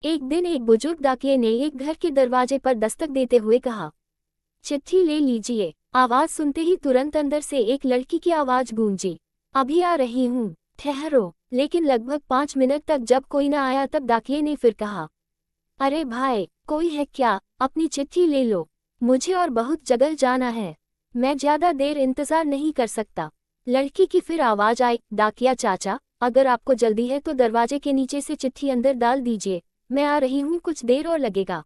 एक दिन एक बुजुर्ग डाकिये ने एक घर के दरवाजे पर दस्तक देते हुए कहा, चिट्ठी ले लीजिए। आवाज सुनते ही तुरंत अंदर से एक लड़की की आवाज गूंजी, अभी आ रही हूँ, ठहरो। लेकिन लगभग 5 मिनट तक जब कोई न आया तब डाकिये ने फिर कहा, अरे भाई, कोई है क्या? अपनी चिट्ठी ले लो, मुझे और बहुत जगह जाना है, मैं ज्यादा देर इंतजार नहीं कर सकता। लड़की की फिर आवाज आई, डाकिया चाचा, अगर आपको जल्दी है तो दरवाजे के नीचे से चिट्ठी अंदर डाल दीजिए, मैं आ रही हूँ, कुछ देर और लगेगा।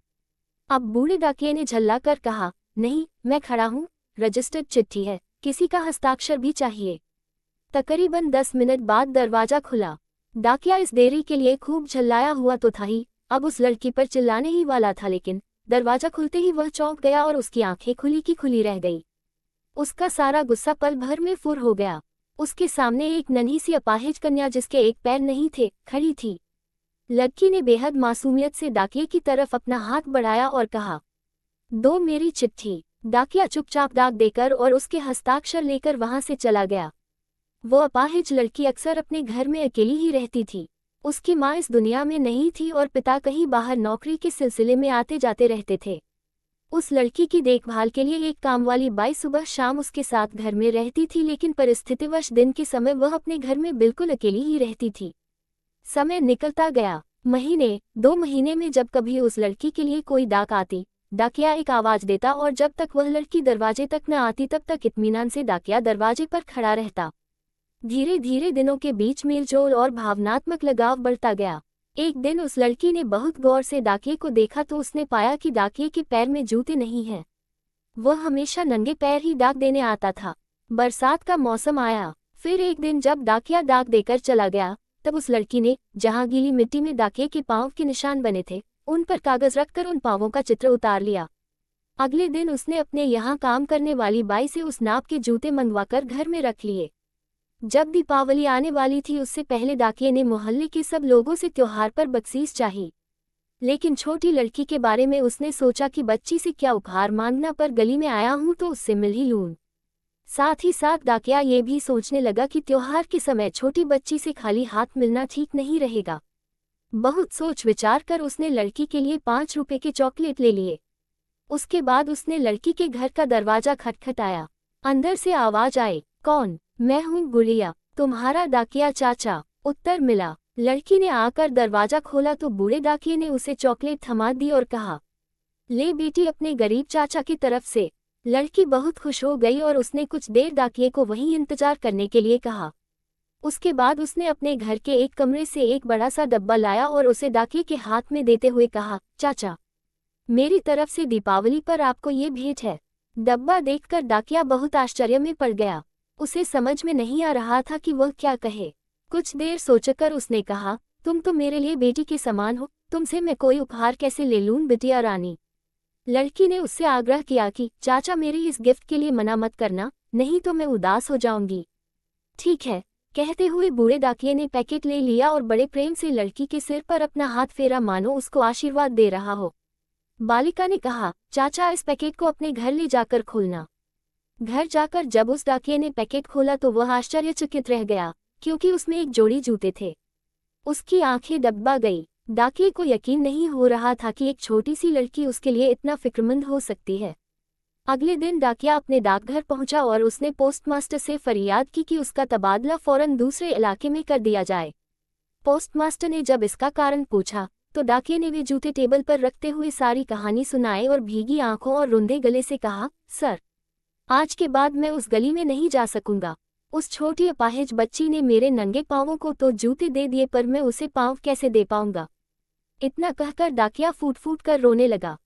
अब बूढ़े डाकिये ने झल्ला कर कहा, नहीं, मैं खड़ा हूँ, रजिस्टर्ड चिट्ठी है, किसी का हस्ताक्षर भी चाहिए। तकरीबन 10 मिनट बाद दरवाजा खुला। डाकिया इस देरी के लिए खूब झल्लाया हुआ तो था ही, अब उस लड़की पर चिल्लाने ही वाला था, लेकिन दरवाजा खुलते ही वह चौंक गया और उसकी आंखें खुली की खुली रह गई। उसका सारा गुस्सा पल भर में फुर हो गया। उसके सामने एक नन्ही सी अपाहिज कन्या जिसके एक पैर नहीं थे, खड़ी थी। लड़की ने बेहद मासूमियत से डाकिये की तरफ अपना हाथ बढ़ाया और कहा, दो मेरी चिट्ठी। डाकिया चुपचाप डाक देकर और उसके हस्ताक्षर लेकर वहां से चला गया। वो अपाहिज लड़की अक्सर अपने घर में अकेली ही रहती थी। उसकी माँ इस दुनिया में नहीं थी और पिता कहीं बाहर नौकरी के सिलसिले में आते जाते रहते थे। उस लड़की की देखभाल के लिए एक कामवाली बाई सुबह शाम उसके साथ घर में रहती थी, लेकिन परिस्थितिवश दिन के समय वह अपने घर में बिल्कुल अकेली ही रहती थी। समय निकलता गया, महीने 2 महीने में जब कभी उस लड़की के लिए कोई डाक आती, डाकिया एक आवाज देता और जब तक वह लड़की दरवाजे तक न आती तब तक इत्मीनान से डाकिया दरवाजे पर खड़ा रहता। धीरे धीरे दिनों के बीच मेलजोल और भावनात्मक लगाव बढ़ता गया। एक दिन उस लड़की ने बहुत गौर से डाकिये को देखा तो उसने पाया कि डाकिये के पैर में जूते नहीं हैं। वह हमेशा नंगे पैर ही डाक देने आता था। बरसात का मौसम आया, फिर एक दिन जब डाकिया डाक देकर चला गया तब उस लड़की ने, जहां गीली मिट्टी में डाकिये के पांव के निशान बने थे, उन पर कागज रखकर उन पांवों का चित्र उतार लिया। अगले दिन उसने अपने यहाँ काम करने वाली बाई से उस नाप के जूते मंगवाकर घर में रख लिए। जब दीपावली आने वाली थी उससे पहले डाकिये ने मोहल्ले के सब लोगों से त्योहार पर बख्शीश चाही, लेकिन छोटी लड़की के बारे में उसने सोचा कि बच्ची से क्या उपहार मांगना, पर गली में आया हूं तो उससे मिल ही लूं। साथ ही साथ डाकिया ये भी सोचने लगा कि त्योहार के समय छोटी बच्ची से खाली हाथ मिलना ठीक नहीं रहेगा। बहुत सोच विचार कर उसने लड़की के लिए 5 रुपए के चॉकलेट ले लिए। उसके बाद उसने लड़की के घर का दरवाजा खटखटाया। अंदर से आवाज आई, कौन? मैं हूँ गुड़िया, तुम्हारा डाकिया चाचा। उत्तर मिला। लड़की ने आकर दरवाजा खोला तो बूढ़े डाकिये ने उसे चॉकलेट थमा दी और कहा, ले बेटी, अपने गरीब चाचा की तरफ से। लड़की बहुत खुश हो गई और उसने कुछ देर डाकिये को वहीं इंतजार करने के लिए कहा। उसके बाद उसने अपने घर के एक कमरे से एक बड़ा सा डब्बा लाया और उसे डाकिये के हाथ में देते हुए कहा, चाचा, मेरी तरफ से दीपावली पर आपको ये भेंट है। डब्बा देखकर डाकिया बहुत आश्चर्य में पड़ गया। उसे समझ में नहीं आ रहा था कि वह क्या कहे। कुछ देर सोचकर उसने कहा, तुम तो मेरे लिए बेटी के समान हो, तुमसे मैं कोई उपहार कैसे ले लूं बिटिया रानी। लड़की ने उससे आग्रह किया कि चाचा, मेरी इस गिफ्ट के लिए मना मत करना, नहीं तो मैं उदास हो जाऊंगी। ठीक है, कहते हुए बूढ़े डाकिये ने पैकेट ले लिया और बड़े प्रेम से लड़की के सिर पर अपना हाथ फेरा, मानो उसको आशीर्वाद दे रहा हो। बालिका ने कहा, चाचा, इस पैकेट को अपने घर ले जाकर खोलना। घर जाकर जब उस डाकिये ने पैकेट खोला तो वह आश्चर्यचकित रह गया, क्योंकि उसमें एक जोड़ी जूते थे। उसकी आंखें डगमगा गई। डाकिये को यकीन नहीं हो रहा था कि एक छोटी सी लड़की उसके लिए इतना फिक्रमंद हो सकती है। अगले दिन डाकिया अपने डाकघर पहुंचा और उसने पोस्टमास्टर से फरियाद की कि उसका तबादला फौरन दूसरे इलाके में कर दिया जाए। पोस्टमास्टर ने जब इसका कारण पूछा तो डाकिये ने वे जूते टेबल पर रखते हुए सारी कहानी सुनाई और भीगी आंखों और रुंधे गले से कहा, सर, आज के बाद मैं उस गली में नहीं जा सकूंगा। उस छोटी अपाहिज बच्ची ने मेरे नंगे पांवों को तो जूते दे दिए, पर मैं उसे पांव कैसे दे पाऊंगा। इतना कहकर डाकिया फूट फूट कर रोने लगा।